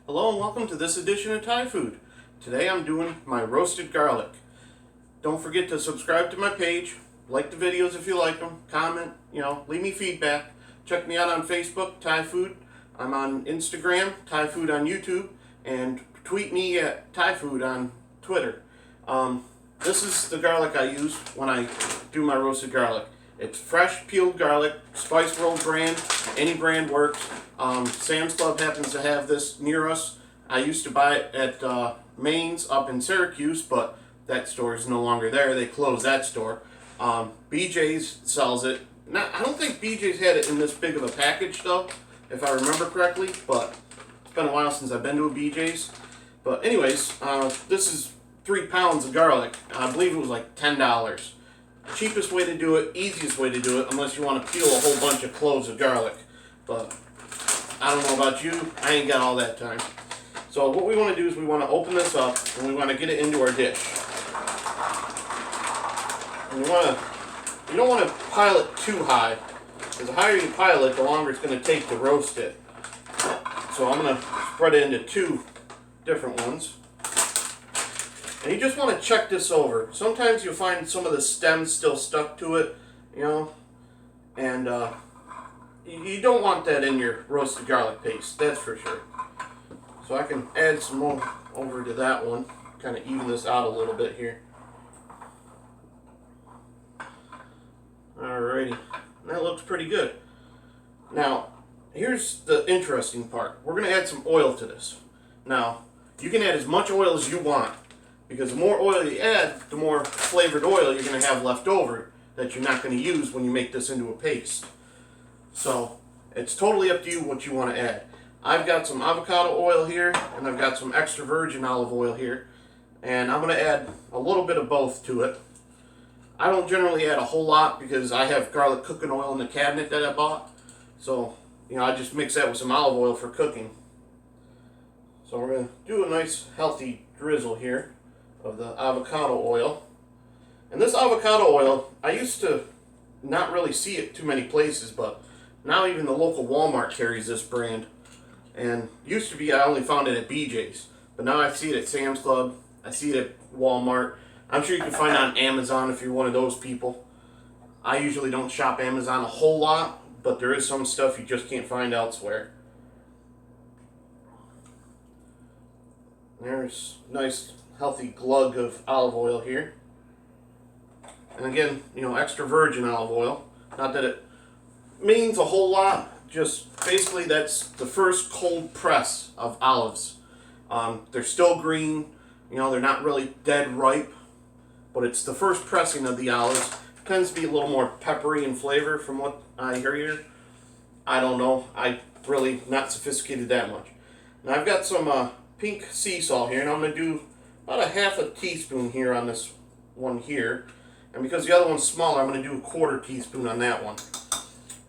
Hello and welcome to this edition of Thai Food. Today I'm doing my roasted garlic. Don't forget to subscribe to my page, like the videos if you like them, comment, leave me feedback. Check me out on Facebook, Thai Food. I'm on Instagram, Thai Food on YouTube, and tweet me at Thai Food on Twitter. This is the garlic I use when I do my roasted garlic. It's fresh peeled garlic, Spice World brand, any brand works. Sam's Club happens to have this near us. I used to buy it at Maine's up in Syracuse, but that store is no longer there. They closed that store. BJ's sells it. I don't think BJ's had it in this big of a package though, if I remember correctly, but it's been a while since I've been to a BJ's. But anyways, this is 3 pounds of garlic. I believe it was like $10. Cheapest way to do it, easiest way to do it, unless you want to peel a whole bunch of cloves of garlic. But I don't know about you, I ain't got all that time. So what we want to do is we want to open this up and we want to get it into our dish. And you don't want to pile it too high, because the higher you pile it, the longer it's going to take to roast it. So I'm going to spread it into 2 different ones. And you just want to check this over. Sometimes you'll find some of the stems still stuck to it, and you don't want that in your roasted garlic paste, that's for sure. So I can add some more over to that one, kind of even this out a little bit here. Alrighty, that looks pretty good. Now, here's the interesting part. We're going to add some oil to this. Now, you can add as much oil as you want, because the more oil you add, the more flavored oil you're going to have left over that you're not going to use when you make this into a paste. So it's totally up to you what you want to add. I've got some avocado oil here, and I've got some extra virgin olive oil here, and I'm going to add a little bit of both to it. I don't generally add a whole lot because I have garlic cooking oil in the cabinet that I bought. So, I just mix that with some olive oil for cooking. So we're going to do a nice healthy drizzle here of the avocado oil. And this avocado oil, I used to not really see it too many places, but now even the local Walmart carries this brand. And used to be I only found it at BJ's, but now I see it at Sam's Club, I see it at Walmart. I'm sure you can find it on Amazon if you're one of those people. I usually don't shop Amazon a whole lot, but there is some stuff you just can't find elsewhere. There's a nice healthy glug of olive oil here. And again, extra virgin olive oil. Not that it means a whole lot, just basically that's the first cold press of olives. They're still green, they're not really dead ripe, but it's the first pressing of the olives. It tends to be a little more peppery in flavor from what I hear here. I don't know, I'm really not sophisticated that much. Now I've got some pink sea salt here, and I'm going to do about a half a teaspoon here on this one here. And because the other one's smaller, I'm going to do a 1/4 teaspoon on that one.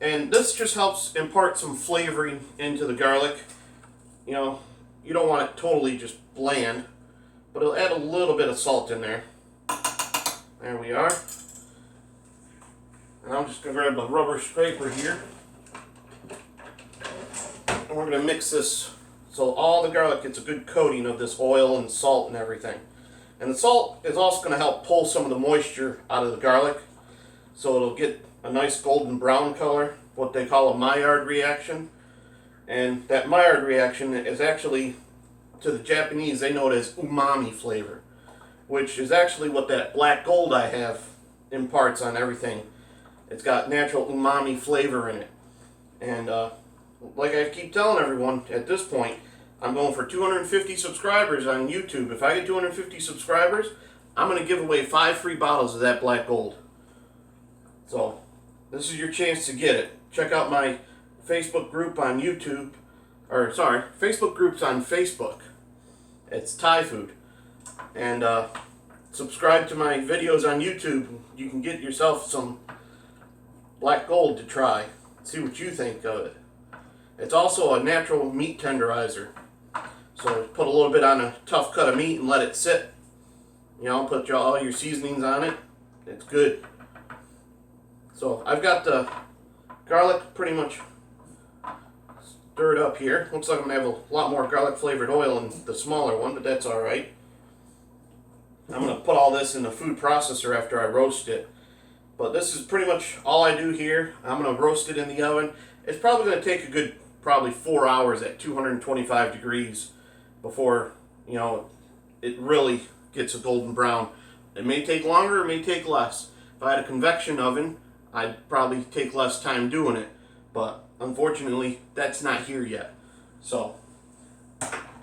And this just helps impart some flavoring into the garlic. You don't want it totally just bland, but it'll add a little bit of salt in there. There we are. And I'm just going to grab a rubber scraper here. And we're going to mix this so all the garlic gets a good coating of this oil and salt and everything. And the salt is also going to help pull some of the moisture out of the garlic, so it'll get a nice golden brown color, what they call a Maillard reaction. And that Maillard reaction is actually, to the Japanese, they know it as umami flavor, which is actually what that black gold I have imparts on everything. It's got natural umami flavor in it. And like I keep telling everyone, at this point, I'm going for 250 subscribers on YouTube. If I get 250 subscribers, I'm going to give away 5 free bottles of that black gold. So, this is your chance to get it. Check out my Facebook group on YouTube. Facebook group's on Facebook. It's Thai Food. And subscribe to my videos on YouTube. You can get yourself some black gold to try. See what you think of it. It's also a natural meat tenderizer. So put a little bit on a tough cut of meat and let it sit. Put all your seasonings on it. It's good. So I've got the garlic pretty much stir it up here. Looks like I'm going to have a lot more garlic flavored oil in the smaller one, but that's alright. I'm going to put all this in the food processor after I roast it. But this is pretty much all I do here. I'm going to roast it in the oven. It's probably going to take a good, probably 4 hours at 225 degrees before, you know, it really gets a golden brown. It may take longer, it may take less. If I had a convection oven, I'd probably take less time doing it. But unfortunately, that's not here yet. So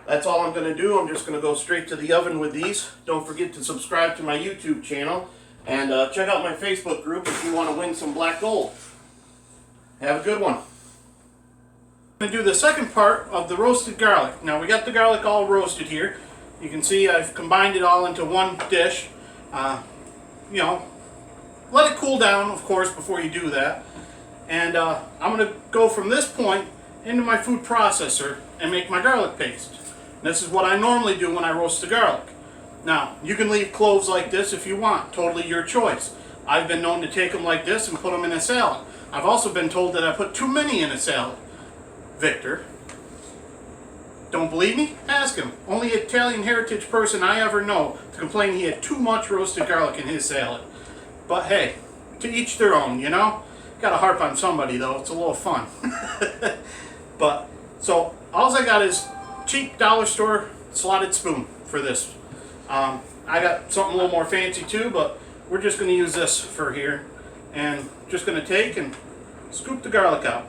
that's all I'm going to do. I'm just going to go straight to the oven with these. Don't forget to subscribe to my YouTube channel. And check out my Facebook group if you want to win some black gold. Have a good one. I'm going to do the second part of the roasted garlic. Now we got the garlic all roasted here. You can see I've combined it all into one dish. You know, let it cool down, of course, before you do that. And I'm going to go from this point into my food processor and make my garlic paste. And this is what I normally do when I roast the garlic. Now, you can leave cloves like this if you want. Totally your choice. I've been known to take them like this and put them in a salad. I've also been told that I put too many in a salad. Victor, don't believe me? Ask him. Only Italian heritage person I ever know to complain he had too much roasted garlic in his salad. But hey, to each their own, you know? Gotta harp on somebody though, it's a little fun. But, so, all I got is cheap dollar store slotted spoon for this. I got something a little more fancy too, but we're just going to use this for here. And just going to take and scoop the garlic out.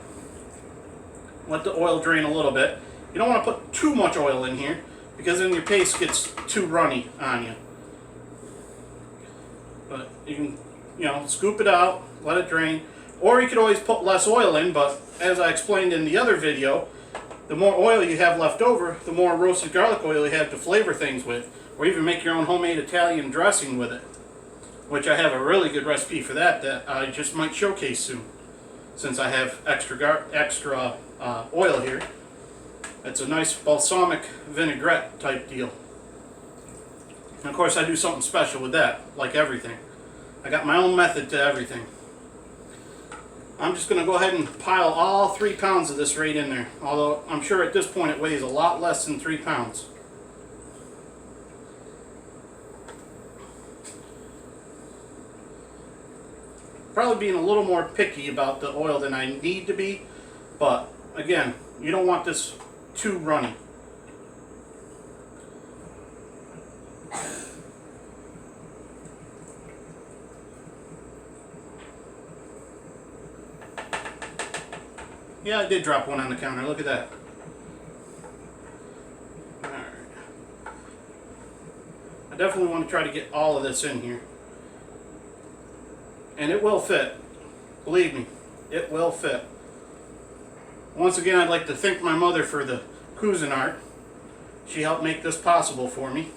Let the oil drain a little bit. You don't want to put too much oil in here because then your paste gets too runny on you. But you can, you know, scoop it out, let it drain. Or you could always put less oil in, but as I explained in the other video, the more oil you have left over, the more roasted garlic oil you have to flavor things with. Or even make your own homemade Italian dressing with it. Which I have a really good recipe for that I just might showcase soon. Since I have extra oil here. It's a nice balsamic vinaigrette type deal. And of course I do something special with that, like everything. I got my own method to everything. I'm just going to go ahead and pile all 3 pounds of this right in there. Although I'm sure at this point it weighs a lot less than 3 pounds. Probably being a little more picky about the oil than I need to be, but again, you don't want this too runny. Yeah, I did drop one on the counter. Look at that. Alright. I definitely want to try to get all of this in here. And it will fit. Believe me, it will fit. Once again, I'd like to thank my mother for the Cuisinart. She helped make this possible for me.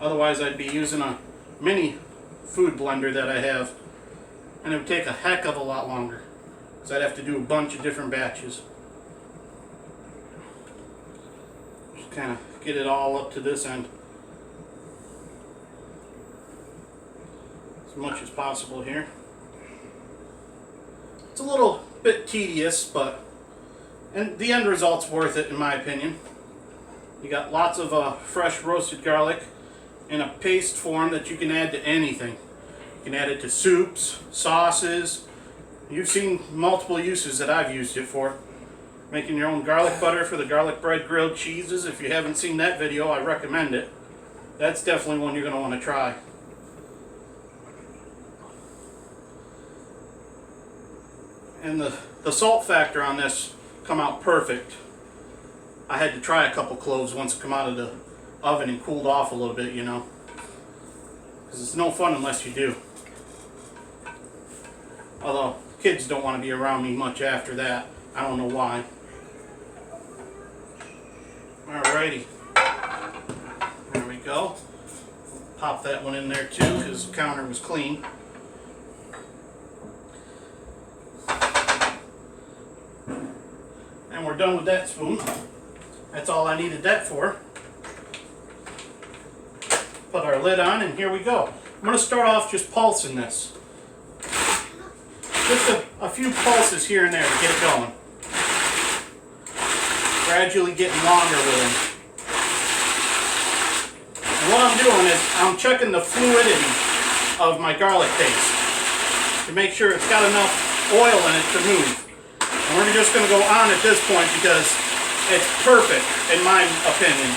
Otherwise, I'd be using a mini food blender that I have. And it would take a heck of a lot longer. Because I'd have to do a bunch of different batches. Just kind of get it all up to this end. As much as possible here. It's a little bit tedious, but and the end result's worth it in my opinion. You got lots of fresh roasted garlic in a paste form that you can add to anything. You can add it to soups, sauces. You've seen multiple uses that I've used it for. Making your own garlic butter for the garlic bread grilled cheeses. If you haven't seen that video, I recommend it. That's definitely one you're going to want to try. And the salt factor on this come out perfect. I had to try a couple cloves once it come out of the oven and cooled off a little bit, you know. Because it's no fun unless you do. Although kids don't want to be around me much after that. I don't know why. Alrighty. There we go. Pop that one in there too because the counter was clean. And we're done with that spoon. That's all I needed that for. Put our lid on and here we go. I'm going to start off just pulsing this. Just a few pulses here and there to get it going. gradually getting longer with them. And what I'm doing is I'm checking the fluidity of my garlic paste to make sure it's got enough oil in it to move. And we're just going to go on at this point because it's perfect in my opinion.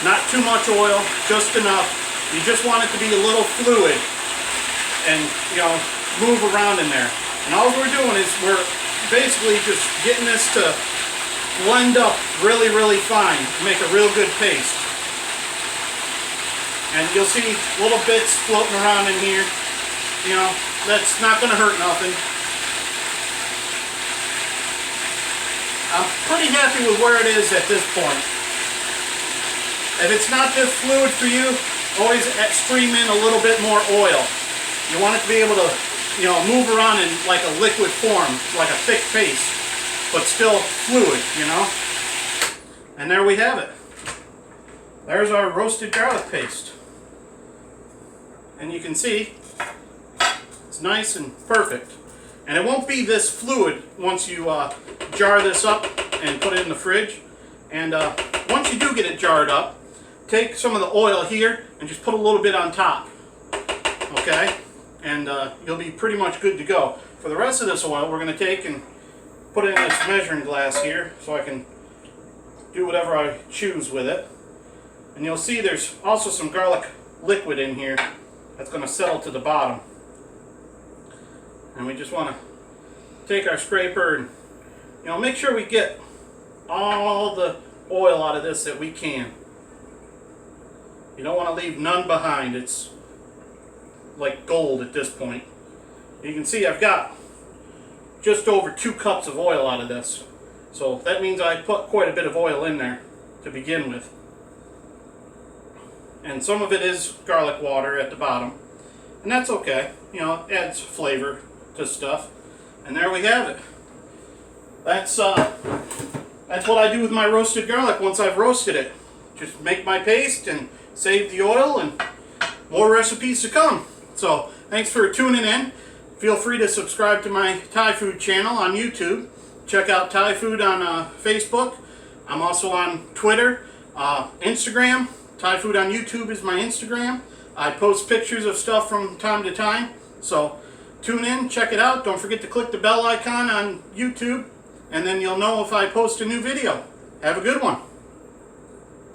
Not too much oil, just enough. You just want it to be a little fluid and, you know, move around in there. And all we're doing is we're basically just getting this to blend up really, really fine to make a real good paste. And you'll see little bits floating around in here. You know, that's not going to hurt nothing. I'm pretty happy with where it is at this point. If it's not this fluid for you, always stream in a little bit more oil. You want it to be able to, you know, move around in like a liquid form, like a thick paste, but still fluid, you know. And there we have it. There's our roasted garlic paste. And you can see it's nice and perfect. And it won't be this fluid once you jar this up and put it in the fridge. And once you do get it jarred up, take some of the oil here and just put a little bit on top. Okay? And you'll be pretty much good to go. For the rest of this oil, we're going to take and put it in this measuring glass here so I can do whatever I choose with it. And you'll see there's also some garlic liquid in here that's going to settle to the bottom. And we just want to take our scraper and, you know, make sure we get all the oil out of this that we can. You don't want to leave none behind. It's like gold at this point. You can see I've got just over 2 cups of oil out of this. So that means I put quite a bit of oil in there to begin with. And some of it is garlic water at the bottom. And that's okay. You know, it adds flavor to stuff. And there we have it. That's what I do with my roasted garlic once I've roasted it. Just make my paste and save the oil, and more recipes to come. So thanks for tuning in. Feel free to subscribe to my Thai food channel on YouTube. Check out Thai food on Facebook. I'm also on Twitter, Instagram. Thai food on YouTube is my Instagram. I post pictures of stuff from time to time. So tune in, check it out. Don't forget to click the bell icon on YouTube, and then you'll know if I post a new video. Have a good one.